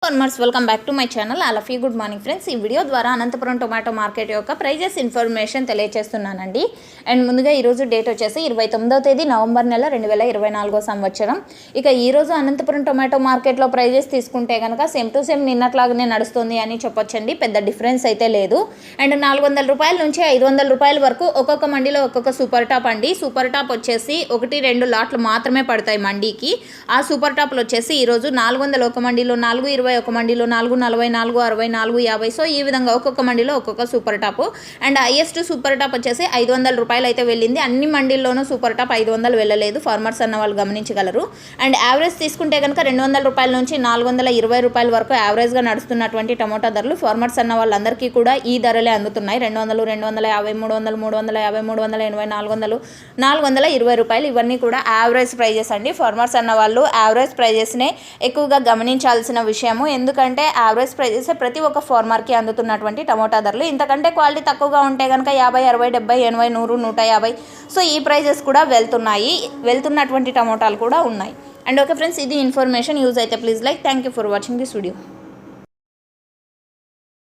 Farmers welcome back to my channel. అలఫీ good morning friends. ఈ video ద్వారా Anantapuram tomato market యొక్క ప్రైజెస్ ఇన్ఫర్మేషన్ తెలియజేస్తున్నానండి. అండ్ ముందుగా ఈరోజు డేట్ వచ్చేసి 29వ తేదీ నవంబర్ నెల 2024 సంవత్సరం. ఇక ఈరోజు అనంతపురం టొమాటో మార్కెట్లో ప్రైజెస్ తీసుకుంటే కనుక సేమ్ టు సేమ్ నిన్నట్లాగానే నడుస్తుంది అని చెప్పొచ్చండి. పెద్ద డిఫరెన్స్ అయితే లేదు. అండ్ 400 రూపాయల నుంచి 500 రూపాయల వరకు ఒక్కొక్క మండీలో ఒక్కొక్క సూపర్ టాప్ అండి. సూపర్ టాప్ వచ్చేసి 1-2 లాట్లు మాత్రమే పడతాయి మండీకి. ఆ సూపర్ టాప్లు వచ్చేసి ఈరోజు 400 ఒక మండీలో, 420 ఒక మండీలో, 440, 460, 450. సో ఈ విధంగా ఒక్కొక్క మండీలో ఒక్కొక్క super top. And highest super top వచ్చేసి 500 రూపాయలు అయితే వెళ్ళింది. అన్ని మండీల్లోనూ సూపర్ టాప్ 500 వెళ్ళలేదు. ఫార్మర్స్ అన్న వాళ్ళు గమనించగలరు. అండ్ యావరేజ్ తీసుకుంటే కనుక 200 రూపాయల నుంచి 420 రూపాయల వరకు యావరేజ్గా నడుస్తున్నటువంటి టమోటా ధరలు ఫార్మర్స్ అన్న వాళ్ళందరికీ కూడా ఈ ధరలే అందుతున్నాయి. 200, 250, 300, 350, 380, 420 రూపాయలు. ఇవన్నీ కూడా యావరేజ్ ప్రైజెస్ అండి. ఫార్మర్స్ అన్న వాళ్ళు యావరేజ్ ప్రైజెస్నే ఎక్కువగా గమనించాల్సిన విషయము. ఎందుకంటే యావరేజ్ ప్రైజెస్ ప్రతి ఒక్క ఫార్మర్కి అందుతున్నటువంటి టమోటా ధరలు. ఇంతకంటే క్వాలిటీ తక్కువగా ఉంటే కనుక 50, 60, 70, 80, 100, 150. సో ఈ ప్రైజెస్ కూడా వెళ్తున్నటువంటి టమోటాలు కూడా ఉన్నాయి. అండ్ ఓకే ఫ్రెండ్స్, ఇది ఇన్ఫర్మేషన్ యూజ్ అయితే please like. Thank you for watching this video.